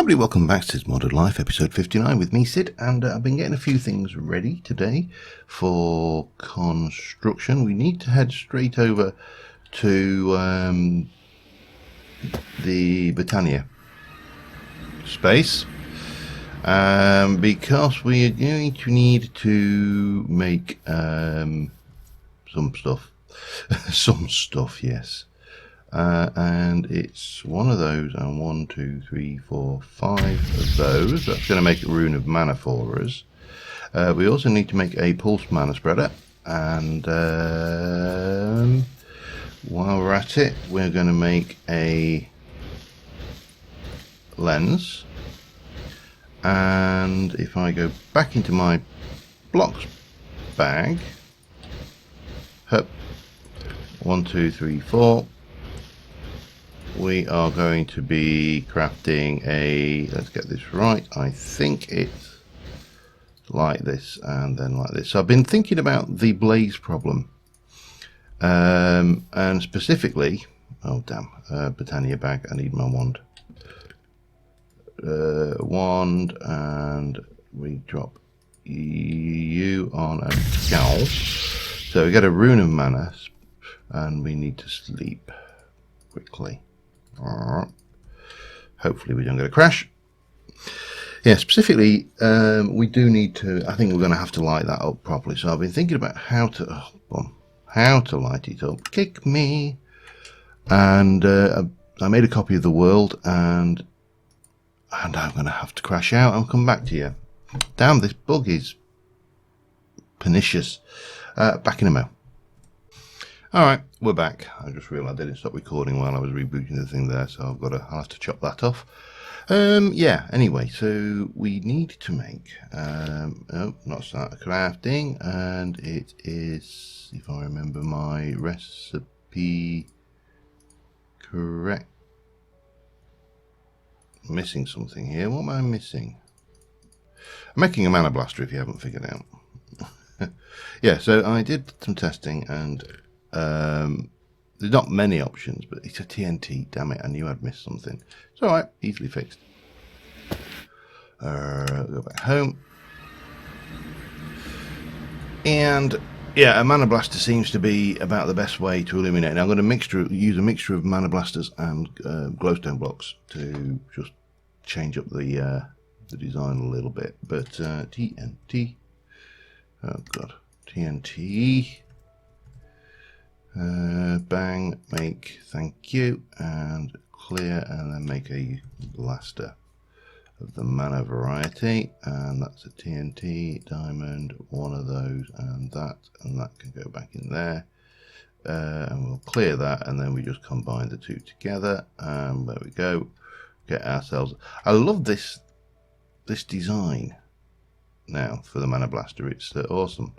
Everybody, welcome back to Cids Modded Life, episode 59 with me, Cid, and I've been getting a few things ready today for construction. We need to head straight over to the Britannia space because we are going to need to make some stuff. Some stuff, yes. And it's one of those, and 1, 2, 3, 4, 5 of those. That's going to make a rune of mana for us. We also need to make a pulse mana spreader, and while we're at it, we're going to make a lens. And if I go back into my blocks bag, hup, 1, 2, 3, 4. We are going to be crafting a, let's get this right, I think it's like this and then like this. So I've been thinking about the blaze problem, and specifically, oh damn, Britannia bag, I need my wand. Wand, and we drop you on a cowl. So we get a rune of mana, and we need to sleep quickly. Hopefully we don't get a crash. Yeah, specifically, we do need to, I think we're going to have to light that up properly. So I've been thinking about how to light it up. Kick me. And I made a copy of the world, and I'm going to have to crash out and come back to you. Damn, this bug is pernicious. Back in a mo. Alright, we're back. I just realised I didn't stop recording while I was rebooting the thing there, so I'll have to chop that off. Yeah, anyway, so we need to make, oh, not start crafting, and it is, if I remember my recipe correct, I'm missing something here. What am I missing? I'm making a mana blaster, if you haven't figured out. Yeah, so I did some testing, and there's not many options, but it's a TNT. Damn it, I knew I'd missed something. It's alright, easily fixed. Go back home. And yeah, a mana blaster seems to be about the best way to illuminate. Now I'm going to use a mixture of mana blasters and glowstone blocks to just change up the design a little bit. But TNT, oh god, TNT. Bang, make, thank you, and clear, and then make a blaster of the mana variety, and that's a TNT diamond, one of those, and that can go back in there, and we'll clear that, and then we just combine the two together, and there we go, get ourselves, I love this design now for the mana blaster. It's awesome.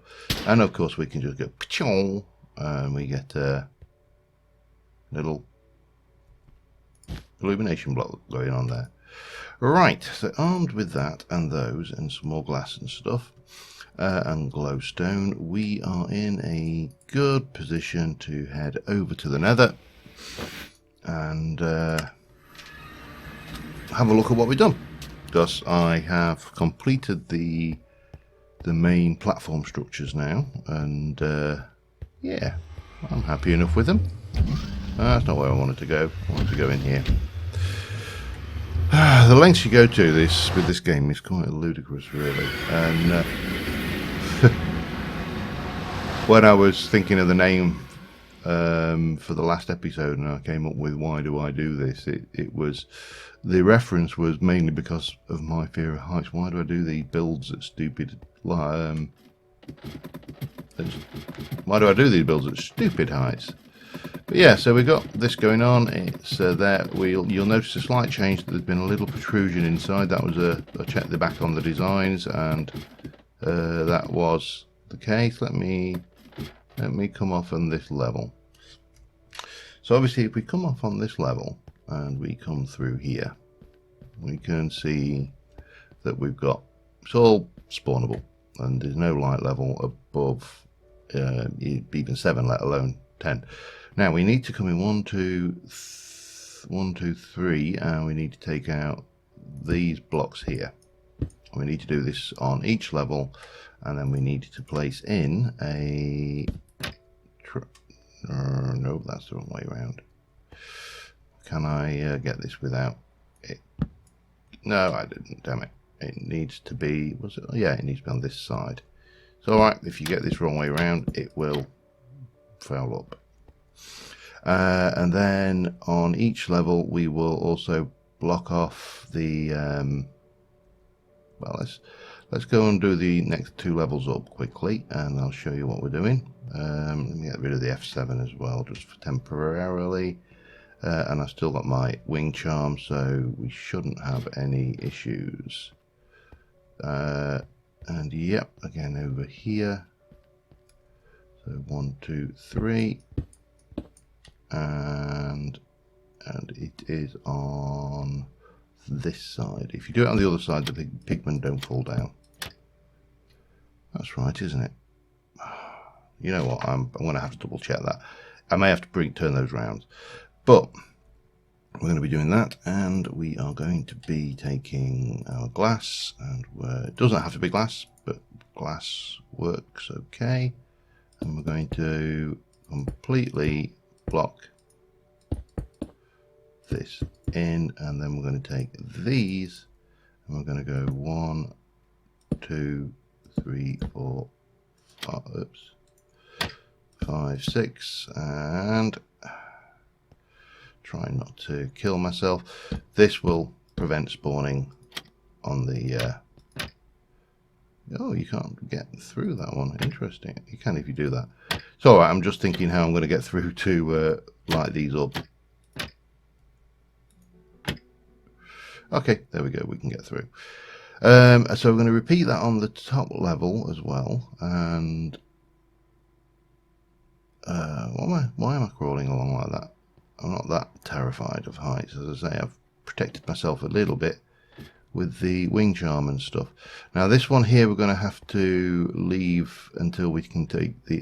And of course we can just go pa-chong, and we get a little illumination block going on there. Right, so armed with that and those and some more glass and stuff and glowstone, we are in a good position to head over to the nether and have a look at what we've done, because I have completed the main platform structures now, and yeah, I'm happy enough with them. That's not where I wanted to go. I wanted to go in here. The lengths you go to with this game is quite ludicrous, really. And when I was thinking of the name for the last episode, and I came up with why do I do this, it was, the reference was mainly because of my fear of heights. Why do I do these builds at stupid why do I do these builds at stupid heights? But yeah, so we got this going on. It's there. You'll notice a slight change. There's been a little protrusion inside. That was I checked the back on the designs, and that was the case. Let me come off on this level. So obviously, if we come off on this level and we come through here, we can see that we've got, it's all spawnable, and there's no light level above even 7, let alone 10. Now we need to come in 1, 2, 3, and we need to take out these blocks here. We need to do this on each level, and then we need to place in a no, that's the wrong way around. Can I get this without it? No, I didn't, damn it. It needs to be, was it? Yeah, it needs to be on this side. So alright, if you get this wrong way around, it will foul up. And then on each level we will also block off the well, let's go and do the next 2 levels up quickly, and I'll show you what we're doing. Let me get rid of the F7 as well, just for temporarily. And I've still got my wing charm, so we shouldn't have any issues. And yep, again over here. So 1, 2, 3, and it is on this side. If you do it on the other side, the pigmen don't fall down. That's right, isn't it? You know what? I'm going to have to double check that. I may have to turn those round, but we're going to be doing that, and we are going to be taking our glass, and it doesn't have to be glass, but glass works okay. And we're going to completely block this in, and then we're going to take these and we're going to go 1, 2, 3, 4, 5, 6, and try not to kill myself. This will prevent spawning on the oh, you can't get through that one. Interesting. You can if you do that. So alright, I'm just thinking how I'm going to get through to light these up. Okay, there we go, we can get through. So we're going to repeat that on the top level as well. And why am I crawling along like that? I'm not that terrified of heights. As I say, I've protected myself a little bit with the wing charm and stuff. Now this one here we're going to have to leave until we can take the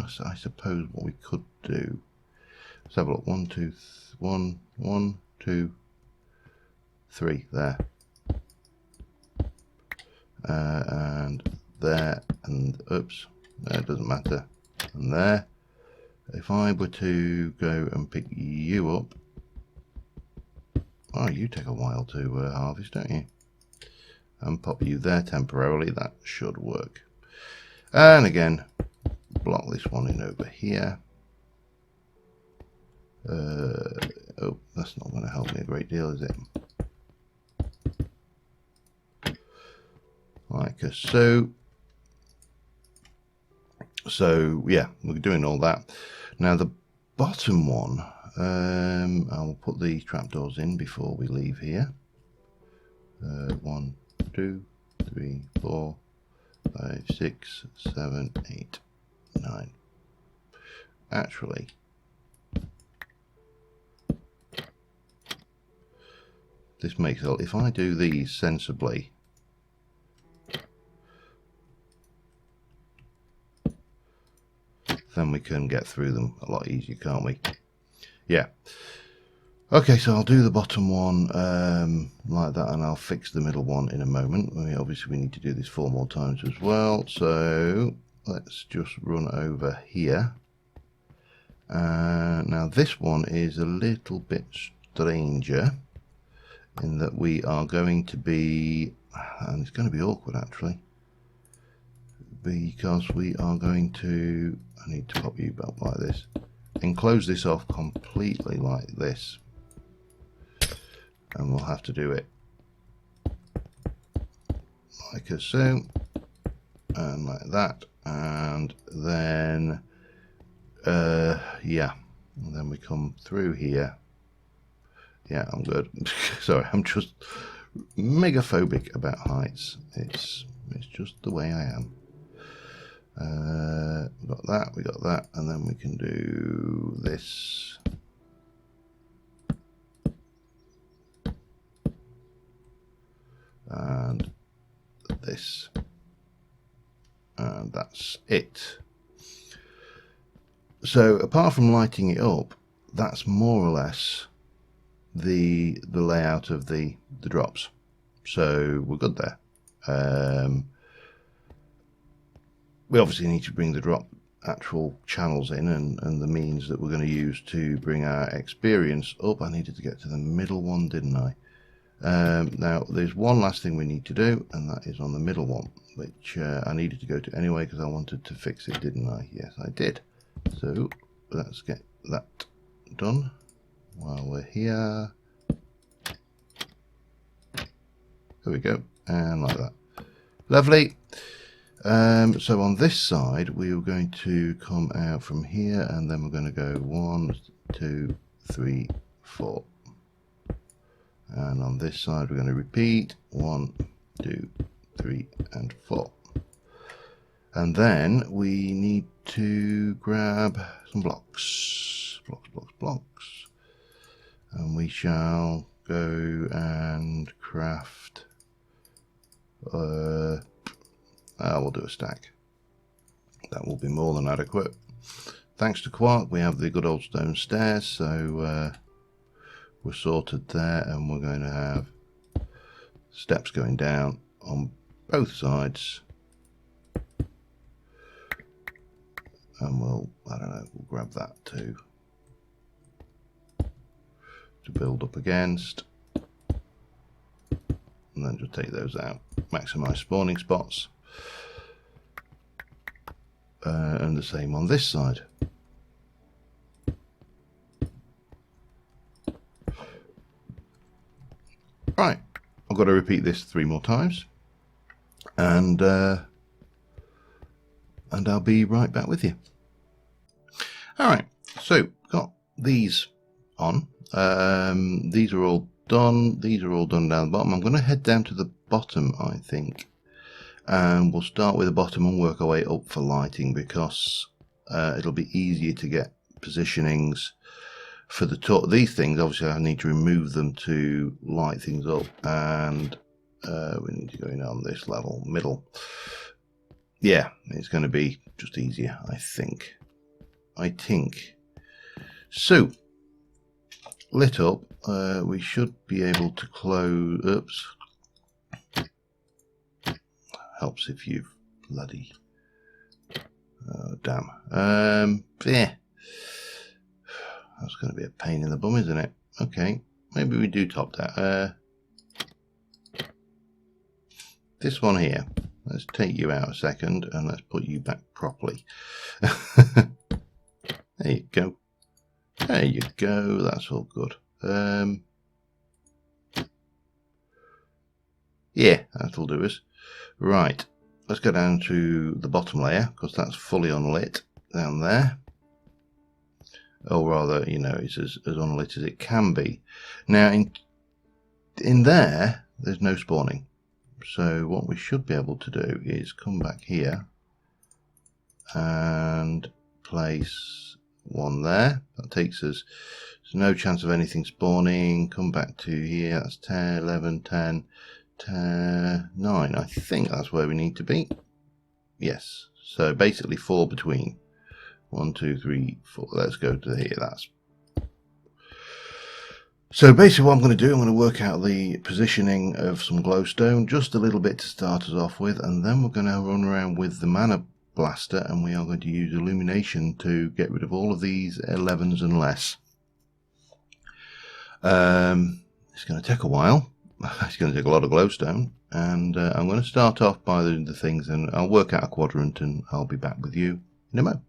so I suppose what we could do, let's have a look. 1, 2, 1, 2, 3 there, and there, and oops, it doesn't matter, and there. If I were to go and pick you up, oh, you take a while to harvest, don't you? And pop you there temporarily, that should work. And again, block this one in over here. Oh, that's not going to help me a great deal, is it? Like so. So yeah, we're doing all that. Now the bottom one, I'll put the trapdoors in before we leave here. 1, 2, 3, 4, 5, 6, 7, 8, 9. Actually, this makes it, if I do these sensibly, then we can get through them a lot easier, can't we? Yeah. Okay, so I'll do the bottom one like that, and I'll fix the middle one in a moment. Obviously we need to do this 4 more times as well, so let's just run over here. Now this one is a little bit stranger in that we are going to be, and it's going to be awkward actually, because we are going to, I need to pop you back like this, and close this off completely like this, and we'll have to do it like so, and like that, and then yeah, and then we come through here. Yeah, I'm good. Sorry, I'm just mega phobic about heights. It's just the way I am. We got that, and then we can do this. And this. And that's it. So apart from lighting it up, that's more or less the layout of the drops. so we're good there. We obviously need to bring the drop actual channels in and the means that we're going to use to bring our experience up. I needed to get to the middle one, didn't I? Now there's one last thing we need to do, and that is on the middle one, which I needed to go to anyway because I wanted to fix it, didn't I? Yes, I did. So let's get that done while we're here. There we go, and like that. Lovely. So on this side we are going to come out from here, and then we're going to go 1, 2, 3, 4. And on this side we're going to repeat 1, 2, 3, and 4. And then we need to grab some blocks, blocks, and we shall go and craft. We'll do a stack. That will be more than adequate. Thanks to Quark, we have the good old stone stairs, so we're sorted there, and we're going to have steps going down on both sides. And we'll grab that too to build up against, and then just take those out. Maximize spawning spots, and the same on this side. Right, I've got to repeat this 3 more times, and I'll be right back with you. Alright, so got these on. These are all done. These are all done down the bottom. I'm going to head down to the bottom, I think, and we'll start with the bottom and work our way up for lighting, because it'll be easier to get positionings for the top. These things, obviously I need to remove them to light things up, and we need to go in on this level, middle. Yeah, it's going to be just easier, I think. So, lit up, we should be able to close. Oops. Helps if you've bloody. Oh, damn. Yeah. That's going to be a pain in the bum, isn't it? Okay, maybe we do top that. This one here. Let's take you out a second and let's put you back properly. There you go. There you go. That's all good. Yeah, that'll do us. Right. Let's go down to the bottom layer, because that's fully unlit down there. Or rather, you know, it's as unlit as it can be. Now, in there, there's no spawning. So what we should be able to do is come back here and place one there. That takes us, there's no chance of anything spawning. Come back to here, that's 10, 11, 10, 10, 9. I think that's where we need to be. Yes, so basically 4 between. 1, 2, 3, 4. Let's go to here. That's so basically what I'm going to do. I'm going to work out the positioning of some glowstone, just a little bit to start us off with, and then we're going to run around with the mana blaster, and we are going to use illumination to get rid of all of these 11s and less. It's going to take a while. It's going to take a lot of glowstone, and I'm going to start off by the things, and I'll work out a quadrant, and I'll be back with you in a moment.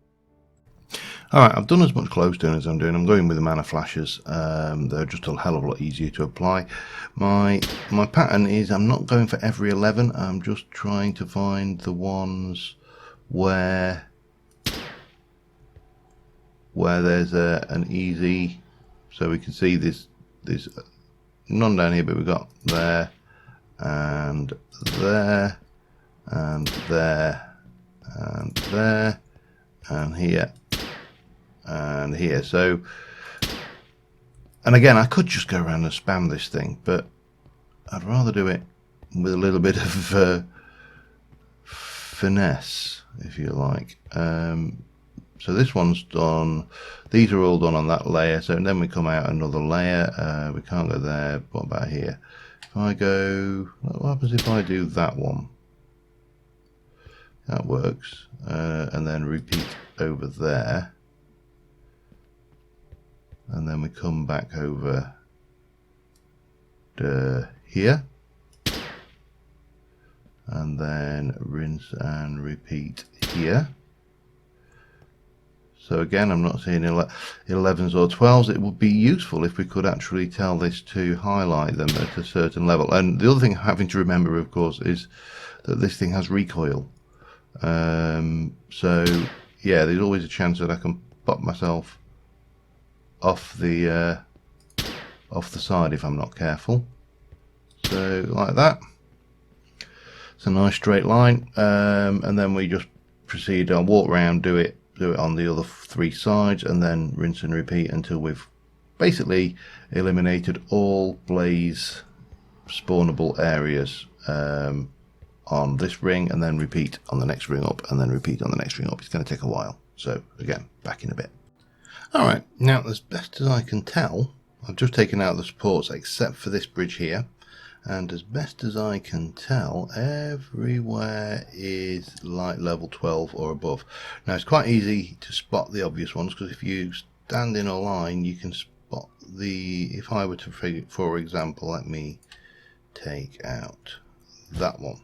Alright, I've done as much glowstone as I'm doing. I'm going with the mana flashes. They're just a hell of a lot easier to apply. My pattern is I'm not going for every 11. I'm just trying to find the ones where there's an easy, so we can see there's none down here, but we've got there and there and there and there and here and here. So, and again, I could just go around and spam this thing, but I'd rather do it with a little bit of finesse, if you like. So this one's done. These are all done on that layer. So then we come out another layer. We can't go there. What about here? If I go, what happens if I do that one? That works. And then repeat over there. And then we come back over to here. And then rinse and repeat here. So again, I'm not seeing 11s or 12s. It would be useful if we could actually tell this to highlight them at a certain level. And the other thing having to remember, of course, is that this thing has recoil. So yeah, there's always a chance that I can pop myself off the side if I'm not careful. So like that. It's a nice straight line, and then we just proceed. I'll walk around, do it on the other 3 sides, and then rinse and repeat until we've basically eliminated all blaze spawnable areas on this ring, and then repeat on the next ring up, and then repeat on the next ring up. It's going to take a while, so again, back in a bit. Alright, now as best as I can tell, I've just taken out the supports except for this bridge here, and as best as I can tell, everywhere is light level 12 or above. Now it's quite easy to spot the obvious ones, because if you stand in a line you can spot the, if I were to, for example, let me take out that one.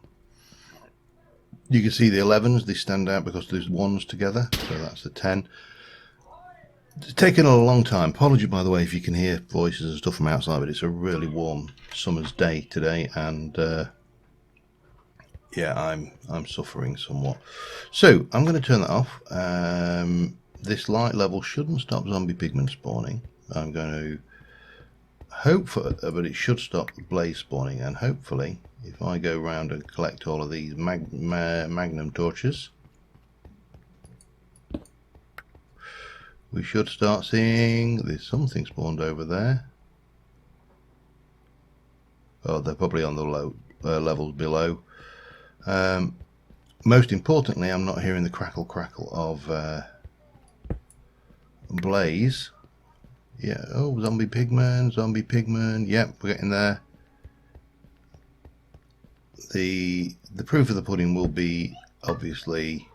You can see the 11s, they stand out because there's ones together, so that's the 10. It's taken a long time. Apology, by the way, if you can hear voices and stuff from outside, but it's a really warm summer's day today, and yeah, I'm suffering somewhat. So I'm going to turn that off. This light level shouldn't stop zombie pigmen spawning. I'm going to hope for, but it should stop blaze spawning, and hopefully, if I go around and collect all of these magnum torches, we should start seeing there's something spawned over there. Oh, they're probably on the low levels below. Most importantly, I'm not hearing the crackle of blaze. Yeah, oh, zombie pigman. Yep, we're getting there. The proof of the pudding will be obviously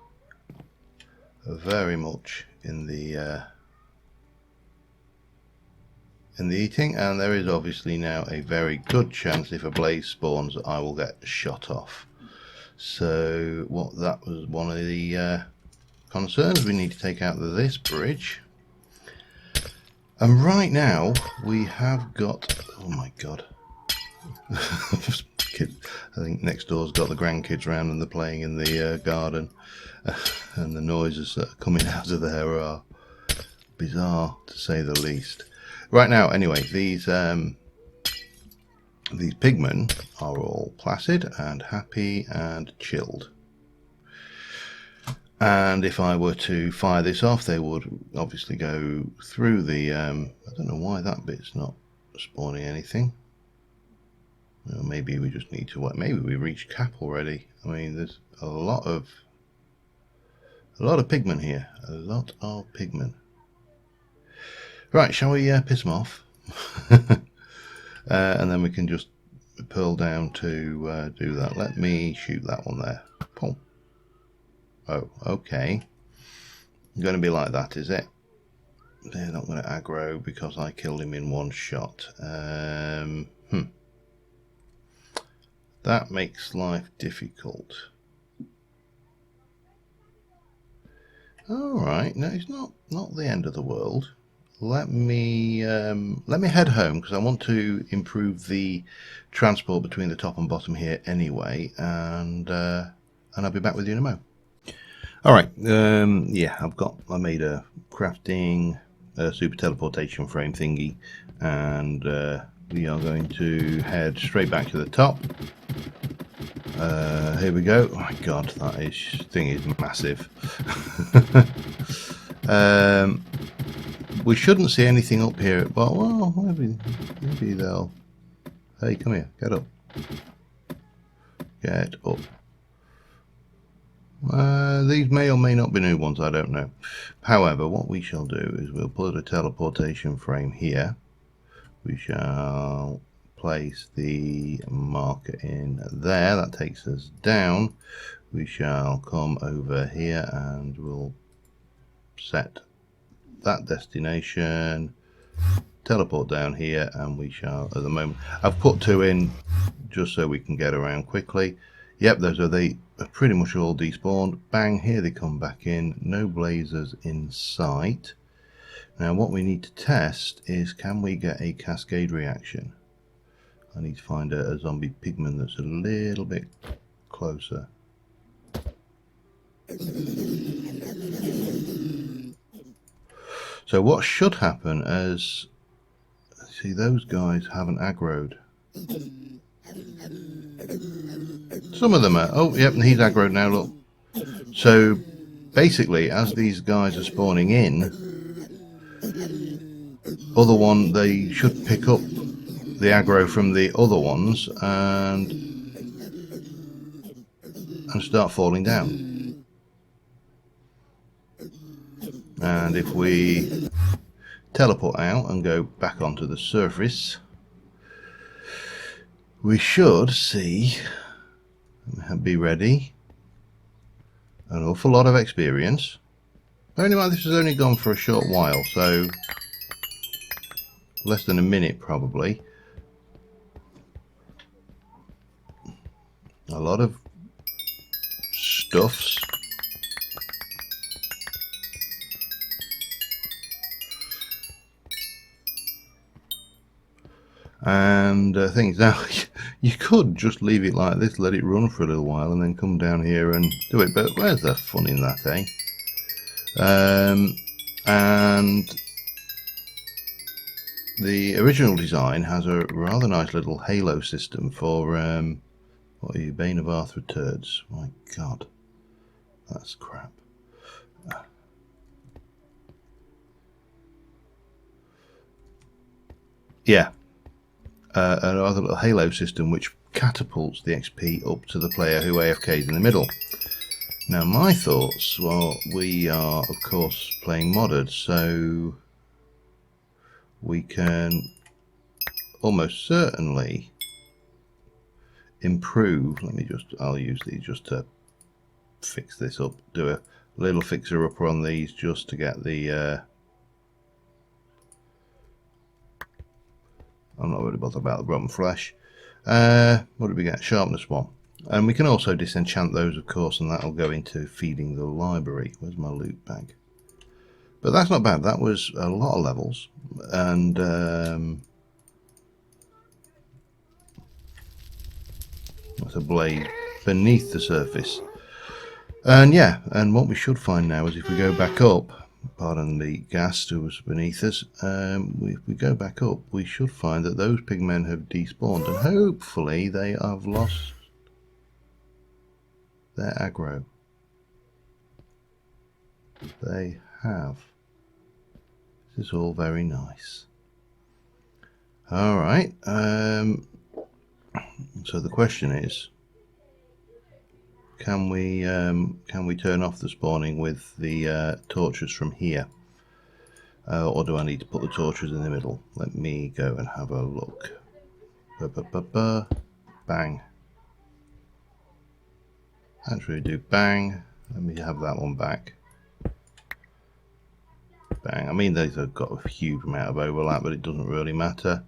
very much in the eating, and there is obviously now a very good chance if a blaze spawns I will get shot off. So what, that was one of the concerns. We need to take out this bridge, and right now we have got, oh my god, I think next door's got the grandkids round and they're playing in the garden. And the noises that are coming out of there are bizarre, to say the least. Right now, anyway, these pigmen are all placid and happy and chilled. And if I were to fire this off, they would obviously go through the... I don't know why that bit's not spawning anything. Well, maybe we just need to wait. Maybe we reached cap already. I mean, there's a lot of pigmen here. A lot of pigmen. Right, shall we piss them off? And then we can just pearl down to do that. Let me shoot that one there. Boom. Oh, okay. Going to be like that, is it? They're not going to aggro because I killed him in one shot. That makes life difficult. Alright, no, it's not the end of the world. Let me head home, because I want to improve the transport between the top and bottom here anyway, and I'll be back with you in a mo. Alright, yeah, I made a crafting super teleportation frame thingy, and we are going to head straight back to the top. Here we go. Oh my god, that thing is massive. We shouldn't see anything up here, but well, maybe they'll... Hey, come here, get up. Get up. These may or may not be new ones, I don't know. However, what we shall do is we'll put a teleportation frame here. We shall place the marker in there. That takes us down. We shall come over here and we'll set that destination, teleport down here, and we shall, at the moment, I've put 2 in just so we can get around quickly. Yep, those are pretty much all despawned. Bang, here they come back in. No blazers in sight. Now what we need to test is, can we get a cascade reaction? I need to find a zombie pigman that's a little bit closer. So what should happen is, see, those guys haven't aggroed. Some of them are. Oh, yep, he's aggroed now, look. So basically, as these guys are spawning in, other one, they should pick up the aggro from the other ones and start falling down. And if we teleport out and go back onto the surface, we should see, be ready, an awful lot of experience. Bearing in mind this has only gone for a short while, so less than a minute probably. A lot of stuffs. And things. Now, you could just leave it like this, let it run for a little while, and then come down here and do it. But where's the fun in that, eh? And the original design has a rather nice little halo system for, what are you, Bane of Arthur turds? My God, that's crap. Yeah. Another little halo system which catapults the XP up to the player who AFKs in the middle. Now my thoughts, well, we are of course playing modded, so we can almost certainly improve. I'll use these just to fix this up, do a little fixer upper on these just to get the I'm not really bothered about the rotten flesh. What did we get? Sharpness 1. And we can also disenchant those, of course, and that'll go into feeding the library. Where's my loot bag? But that's not bad. That was a lot of levels. And that's a blade beneath the surface. And yeah, and what we should find now is if we go back up, pardon the gas who was beneath us, if we go back up, we should find that those pigmen have despawned, and hopefully they have lost their aggro. They have. This is all very nice. Alright, so the question is, can we turn off the spawning with the torches from here, or do I need to put the torches in the middle? Let me go and have a look. Bang. Actually do bang. Let me have that one back. Bang. I mean, these have got a huge amount of overlap, but it doesn't really matter.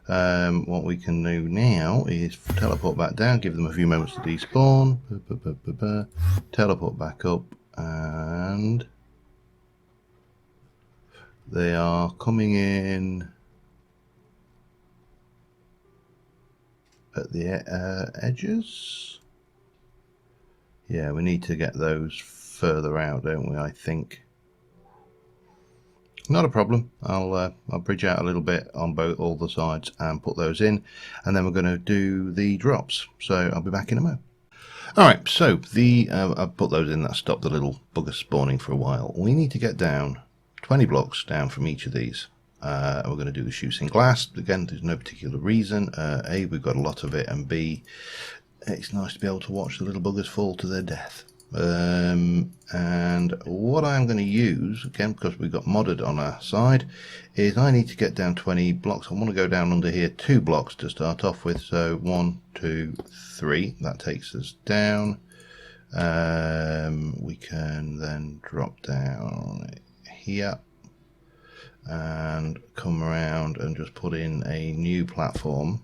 What we can do now is teleport back down, give them a few moments to despawn, teleport back up, and they are coming in at the edges. Yeah, we need to get those further out, don't we? I think. Not a problem. I'll bridge out a little bit on all the sides and put those in, and then we're going to do the drops. So I'll be back in a moment. Alright, so I've put those in. That stopped the little bugger spawning for a while. We need to get down 20 blocks down from each of these. We're going to do the shooting glass. Again, there's no particular reason. A, we've got a lot of it, and B, it's nice to be able to watch the little buggers fall to their death. And what I'm going to use, again, because we've got modded on our side, is I need to get down 20 blocks. I want to go down under here 2 blocks to start off with. So 1, 2, 3. That takes us down. We can then drop down here and come around and just put in a new platform.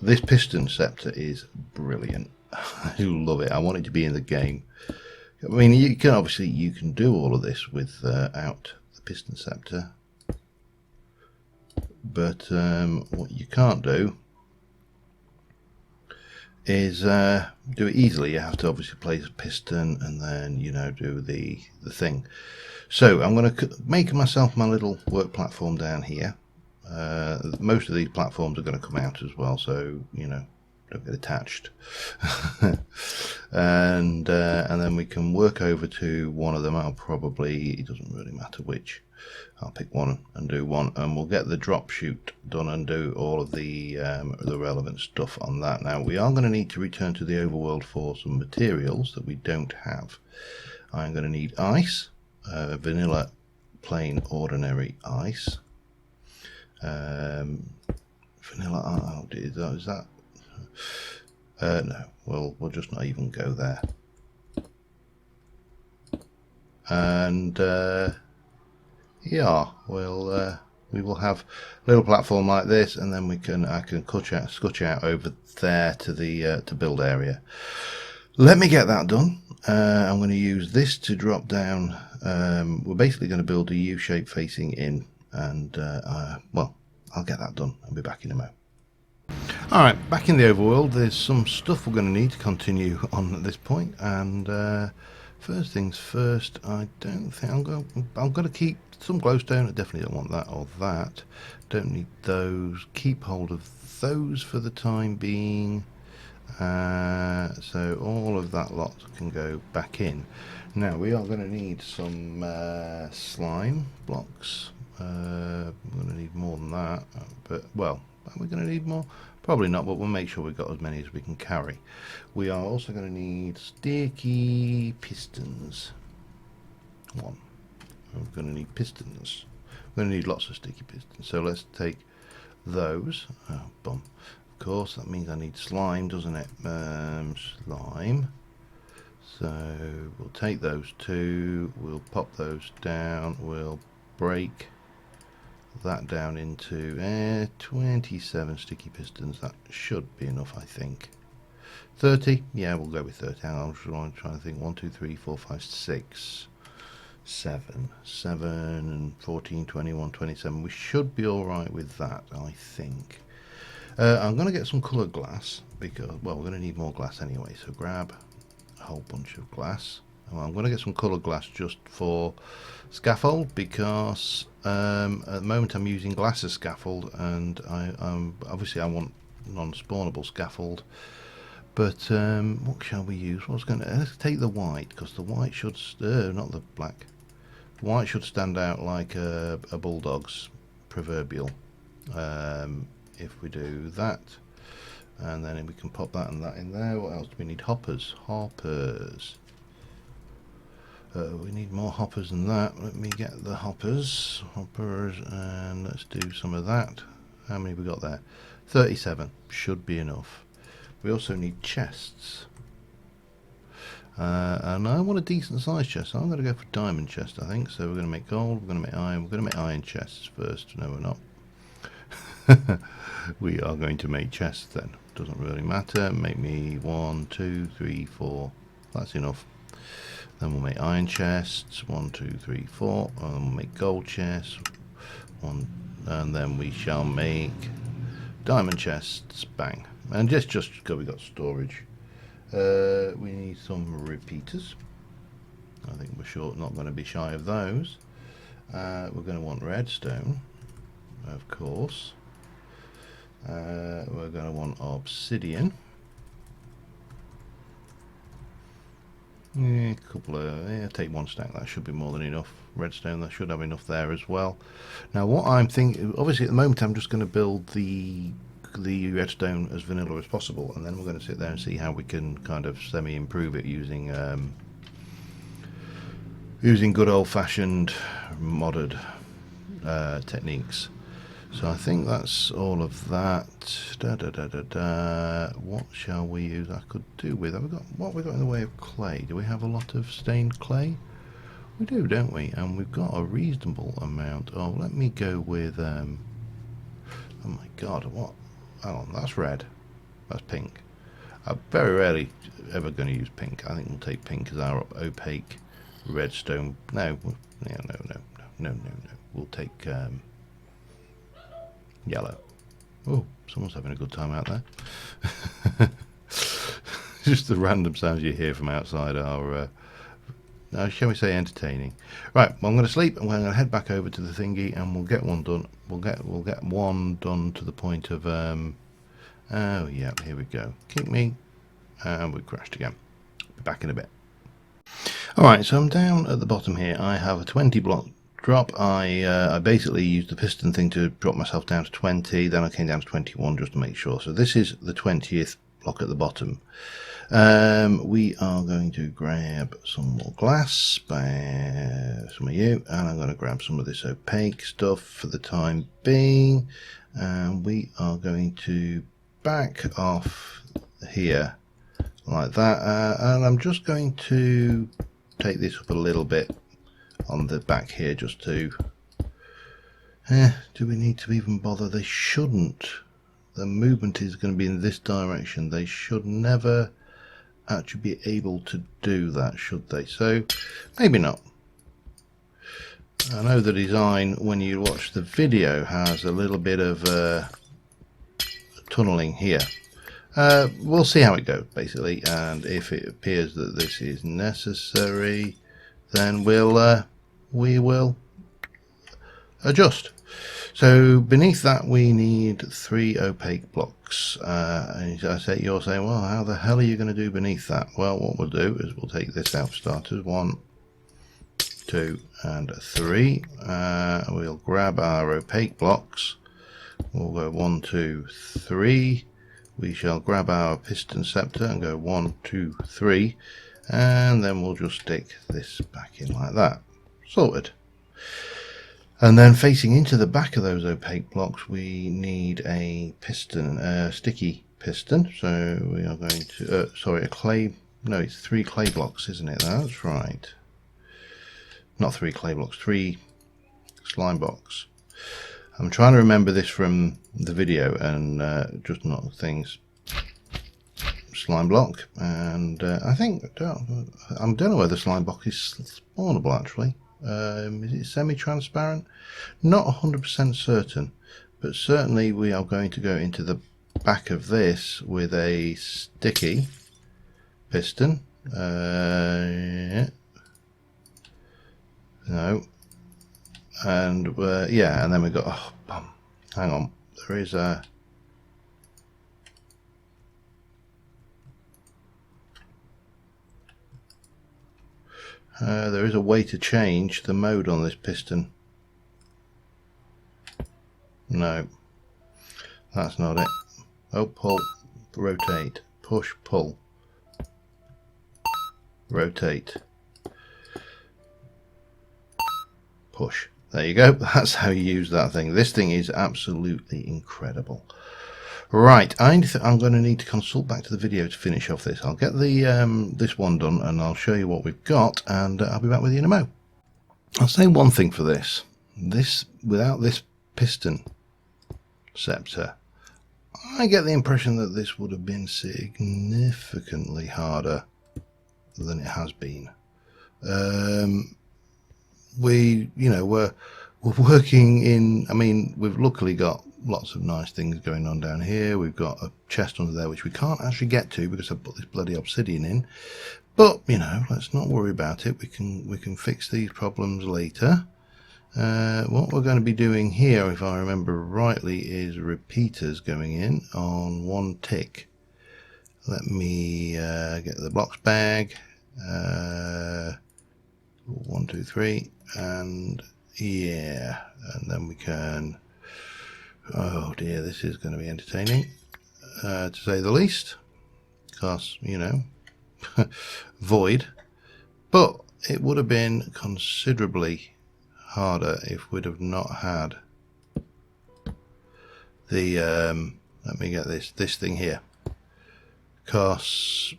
This piston scepter is brilliant. I do love it. I want it to be in the game. I mean, you can obviously do all of this without the piston scepter, but what you can't do is do it easily. You have to obviously place a piston and then do the thing. So I'm going to make myself my little work platform down here. Most of these platforms are going to come out as well, so don't get attached. and then we can work over to one of them. It doesn't really matter which. I'll pick one and do one, and we'll get the drop chute done and do all of the relevant stuff on that. Now we are going to need to return to the overworld for some materials that we don't have. I'm going to need ice, vanilla plain ordinary ice. Vanilla, is that? No, we'll just not even go there. And yeah, we will have a little platform like this, and then I can scutch out over there to the to build area. Let me get that done. I'm going to use this to drop down. We're basically going to build a U shape facing in, and well, I'll get that done. I'll be back in a moment. Alright, back in the overworld. There's some stuff we're going to need to continue on at this point, and first things first, I don't think I'm going to keep some glowstone. I definitely don't want that or that. Don't need those. Keep hold of those for the time being. So all of that lot can go back in. Now we are going to need some slime blocks. We're going to need more than that, but well, are we going to need more? Probably not, but we'll make sure we've got as many as we can carry. We are also going to need sticky pistons. One. We're going to need pistons. We're going to need lots of sticky pistons. So let's take those. Oh, bum. Of course, that means I need slime, doesn't it? Slime. So we'll take those two. We'll pop those down. We'll break that down into 27 sticky pistons. That should be enough, I think. 30, yeah, we'll go with 30. Hang on, I'm trying to think. 1, 2, 3, 4, 5, 6, 7 and 14, 21, 27. We should be all right with that, I think. I'm going to get some coloured glass because, well, we're going to need more glass anyway. So grab a whole bunch of glass. I'm going to get some coloured glass just for scaffold, because at the moment I'm using glass as scaffold, and obviously I want non-spawnable scaffold. But what shall we use? Let's take the white, because the white should not the black. The white should stand out like a bulldog's proverbial. If we do that, and then we can pop that and that in there. What else do we need? Hoppers. We need more hoppers than that. Let me get the hoppers, and let's do some of that. How many have we got there? 37 should be enough. We also need chests, and I want a decent sized chest, so I'm going to go for diamond chest, I think. So we're going to make gold, we're going to make iron, we're going to make iron chests first. No, we're not. We are going to make chests then. Doesn't really matter. Make me 1, 2, 3, 4. That's enough. Then we'll make iron chests. 1, 2, 3, 4. And then we'll make gold chests. And then we shall make diamond chests. Bang. And just because we got storage. We need some repeaters. I think we're not going to be shy of those. We're going to want redstone, of course. We're going to want obsidian. Yeah, take 1 stack. That should be more than enough. Redstone, that should have enough there as well. Now, what I'm thinking, obviously at the moment, I'm just going to build the the redstone as vanilla as possible, and then we're going to sit there and see how we can kind of semi-improve it using using good old-fashioned modded techniques. So I think that's all of that. What shall we use? I could do with. Have we got what have we got in the way of clay? Do we have a lot of stained clay? We do, don't we? And we've got a reasonable amount. Oh, let me go with. Oh my God! What? Hang on, that's red. That's pink. I'm very rarely ever going to use pink. I think we'll take pink as our opaque redstone. No, no. We'll take yellow. Oh, someone's having a good time out there. Just the random sounds you hear from outside are, shall we say, entertaining. Right, well, I'm going to sleep, and we're going to head back over to the thingy, and we'll get one done. We'll get one done to the point of. Oh yeah, here we go. Keep me, and we crashed again. Be back in a bit. All right, so I'm down at the bottom here. I have a 20 block drop. I basically used the piston thing to drop myself down to 20. Then I came down to 21 just to make sure. So this is the 20th block at the bottom. We are going to grab some more glass by some of you, and I'm going to grab some of this opaque stuff for the time being, and we are going to back off here like that, and I'm just going to take this up a little bit on the back here just to do we need to even bother? They shouldn't. The movement is going to be in this direction. They should never actually be able to do that, should they? So maybe not. I know the design when you watch the video has a little bit of tunneling here. We'll see how it goes basically, and if it appears that this is necessary, then we will adjust. So beneath that we need 3 opaque blocks, and I say you're saying, well, how the hell are you going to do beneath that? Well, what we'll do is we'll take this out for starters. 1, 2 and 3. We'll grab our opaque blocks. We'll go 1, 2, 3. We shall grab our piston scepter and go 1, 2, 3, and then we'll just stick this back in like that. Sorted. And then facing into the back of those opaque blocks we need a piston, sticky piston. So we are going to, sorry, a clay, no, it's 3 clay blocks, isn't it? That's right. Not 3 clay blocks, 3 slime blocks. I'm trying to remember this from the video and just not things. Slime block, and I think, I don't know whether slime block is spawnable actually. Is it semi-transparent? Not 100% certain, but certainly we are going to go into the back of this with a sticky piston. Yeah. No. And yeah, and then we've got, oh, bum. Hang on, there is a there is a way to change the mode on this piston. No, that's not it. Oh, pull, rotate, push, pull, rotate, push. There you go. That's how you use that thing. This thing is absolutely incredible. Right, I'm going to need to consult back to the video to finish off this. I'll get the this one done and I'll show you what we've got, and I'll be back with you in a mo. I'll say one thing for this. Without this piston scepter, I get the impression that this would have been significantly harder than it has been. We're working in, I mean, we've luckily got lots of nice things going on down here. We've got a chest under there which we can't actually get to because I've put this bloody obsidian in, but let's not worry about it. We can fix these problems later. What we're going to be doing here, if I remember rightly, is repeaters going in on 1 tick. Let me get the blocks bag. 1, 2, 3, and yeah, and then we can Oh dear, this is going to be entertaining, to say the least. Because, you know, void. But it would have been considerably harder if we'd have not had the, let me get this thing here. Because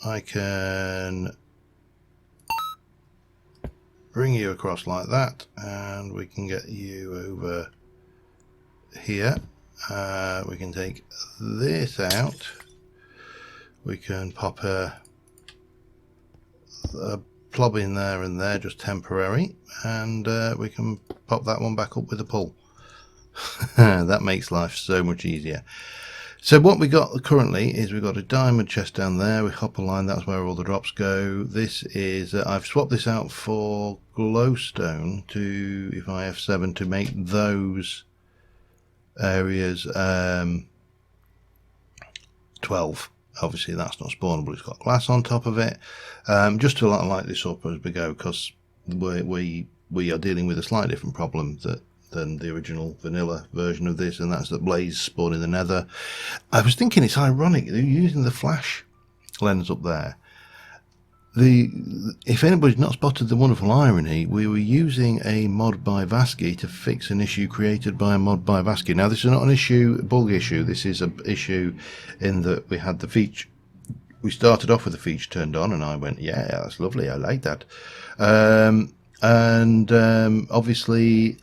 I can bring you across like that, and we can get you over here. We can take this out. We can pop a plob in there and there, just temporary, and we can pop that one back up with a pull. That makes life so much easier. So what we got currently is we've got a diamond chest down there with copper line. That's where all the drops go. This is I've swapped this out for glowstone to, if I F7, to make those areas 12. Obviously that's not spawnable, it's got glass on top of it, just to light this up as we go, because we are dealing with a slightly different problem than the original vanilla version of this, and that's that blaze spawn in the nether. I was thinking it's ironic they're using the flash lens up there. If anybody's not spotted the wonderful irony, we were using a mod by Vasky to fix an issue created by a mod by Vasky. Now this is not an issue, bug issue, this is an issue in that we had the feature, we started off with the feature turned on, and I went, yeah, that's lovely, I like that. Obviously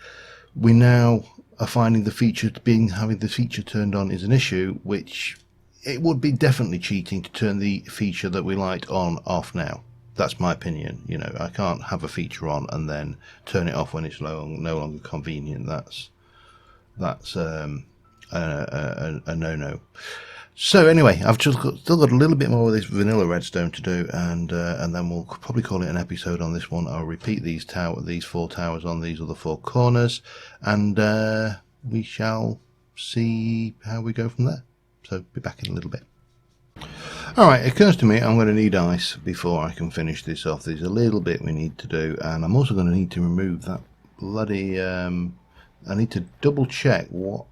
we now are finding the feature having the feature turned on is an issue, which it would be definitely cheating to turn the feature that we liked on off now. That's my opinion. You know, I can't have a feature on and then turn it off when it's no longer convenient. That's a no-no. So anyway, I've still got a little bit more of this vanilla redstone to do, and then we'll probably call it an episode on this one. I'll repeat these 4 towers on these other 4 corners, and we shall see how we go from there. So be back in a little bit. Alright, it occurs to me I'm going to need ice before I can finish this off. There's a little bit we need to do, and I'm also going to need to remove that bloody... I need to double check what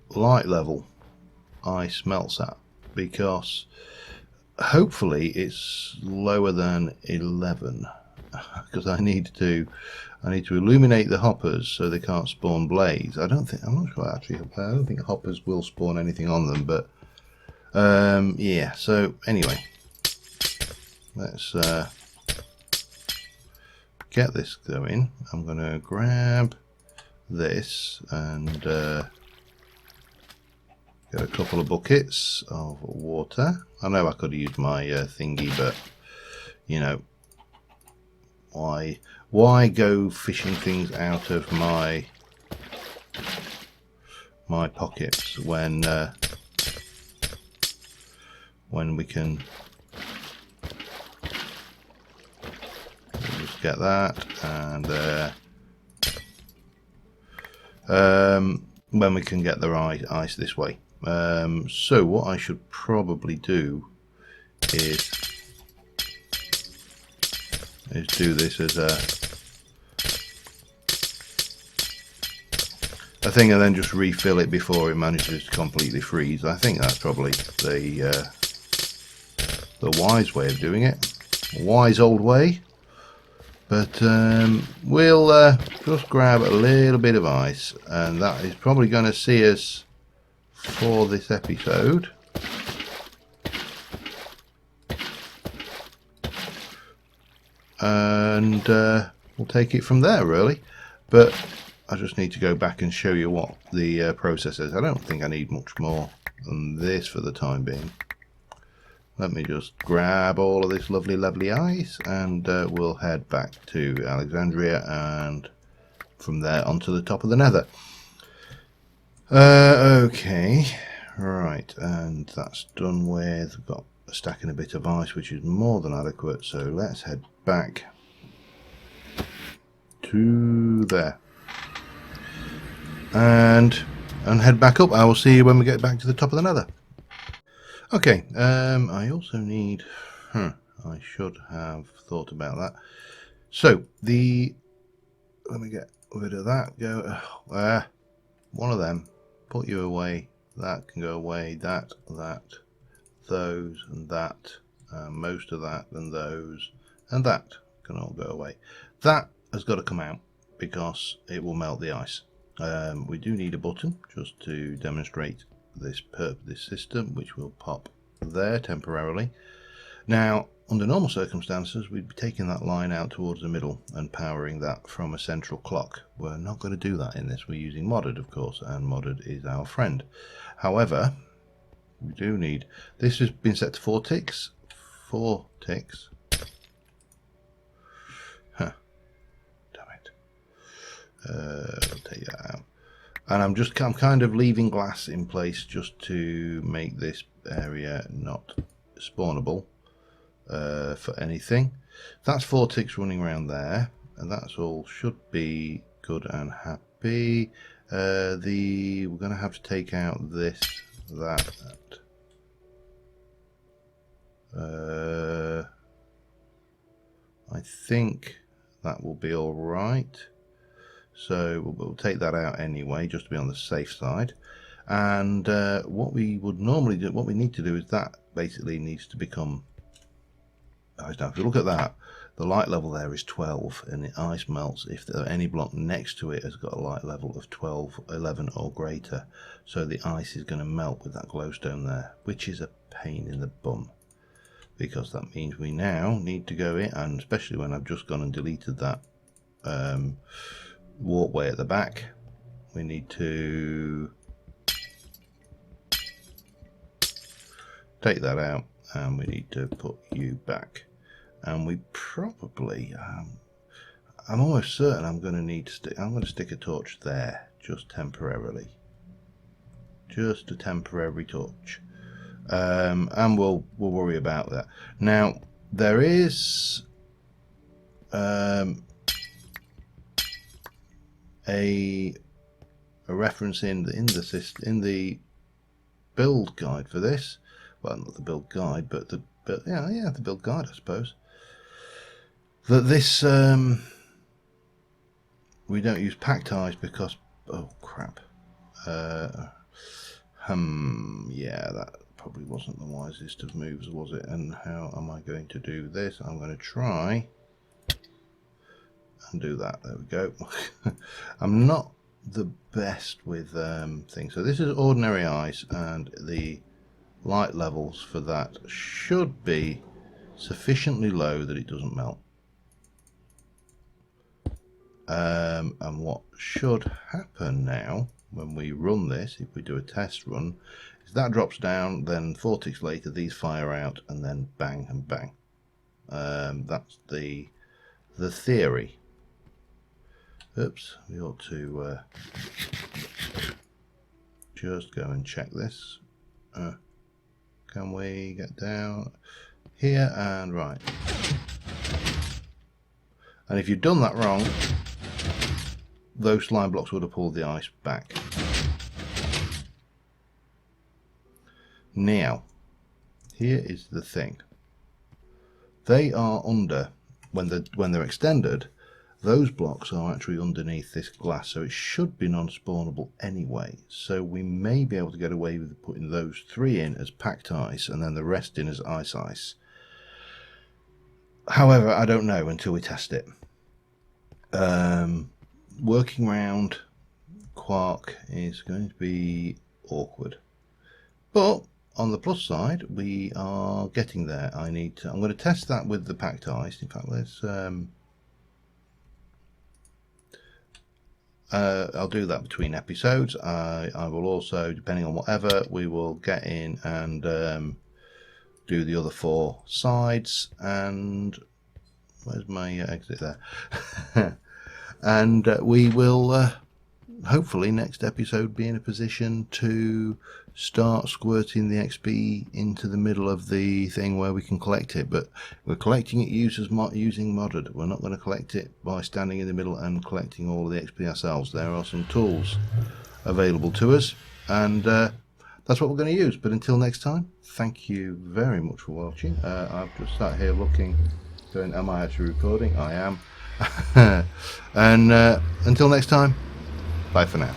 light level ice melts at, because hopefully it's lower than 11, because I need to illuminate the hoppers so they can't spawn blaze. I'm not sure actually. I don't think hoppers will spawn anything on them, but yeah. So anyway, let's get this going. I'm going to grab this and get a couple of buckets of water. I know I could have used my thingy, but you know, why go fishing things out of my pockets when we can just get that, and when we can get the ice this way. So what I should probably do is do this as a thing, and then just refill it before it manages to completely freeze. I think that's probably the wise way of doing it, wise old way. But we'll just grab a little bit of ice, and that is probably going to see us for this episode. And we'll take it from there, really. But I just need to go back and show you what the process is. I don't think I need much more than this for the time being. Let me just grab all of this lovely ice, and we'll head back to Alexandria, and from there onto the top of the nether. Okay, right, and that's done with. We've got a stack and a bit of ice, which is more than adequate, so let's head back to there and head back up. I will see you when we get back to the top of the nether. Okay, I also need, I should have thought about that. So the let me get rid of that. Go one of them. Put you away. That can go away. That, those, and that. Most of that, and those, and that can all go away. That has got to come out because it will melt the ice. We do need a button just to demonstrate this system, which will pop there temporarily. Now, under normal circumstances, we'd be taking that line out towards the middle and powering that from a central clock. We're not going to do that in this. We're using modded, of course, and modded is our friend. However, we do need, this has been set to 4 ticks. 4 ticks. Huh. Damn it. I'll take that out. And I'm kind of leaving glass in place just to make this area not spawnable for anything. That's 4 ticks running around there, and that's all should be good and happy. We're going to have to take out this, that. I think that will be all right. So we'll take that out anyway, just to be on the safe side. And what we would normally do, what we need to do is that basically needs to become ice. Now, if you look at that, the light level there is 12, and the ice melts if any block next to it has got a light level of 12, 11 or greater. So the ice is going to melt with that glowstone there, which is a pain in the bum, because that means we now need to go in, and especially when I've just gone and deleted that walkway at the back, we need to take that out, and we need to put you back. And we probably, I'm almost certain I'm going to need to I'm going to stick a torch there, just temporarily, just a temporary torch. And we'll worry about that. Now there is a reference in the build guide for this. Well, not the build guide, but the build guide, I suppose. That this we don't use packed ice because oh crap. Yeah, that probably wasn't the wisest of moves, was it? And how am I going to do this? I'm going to try and do that. There we go. I'm not the best with things. So this is ordinary ice, and the light levels for that should be sufficiently low that it doesn't melt. And what should happen now when we run this, if we do a test run, is that drops down, then 4 ticks later these fire out, and then bang and bang. That's the theory. Oops, we ought to just go and check this. Can we get down here and right? And if you'd done that wrong, those slime blocks would have pulled the ice back. Now, here is the thing. They are under, when they're extended, those blocks are actually underneath this glass, so it should be non-spawnable anyway. So we may be able to get away with putting those 3 in as packed ice and then the rest in as ice. However, I don't know until we test it. Working around quark is going to be awkward, but on the plus side, we are getting there. I'm going to test that with the packed ice. In fact, let's I'll do that between episodes. I will also, depending on whatever, we will get in and do the other 4 sides. And where's my exit there? And we will hopefully next episode be in a position to start squirting the XP into the middle of the thing where we can collect it. But we're collecting it using modded. We're not going to collect it by standing in the middle and collecting all of the XP ourselves. There are some tools available to us, and that's what we're going to use. But until next time, thank you very much for watching. I've just sat here looking, going, am I actually recording? I am. And until next time, bye for now.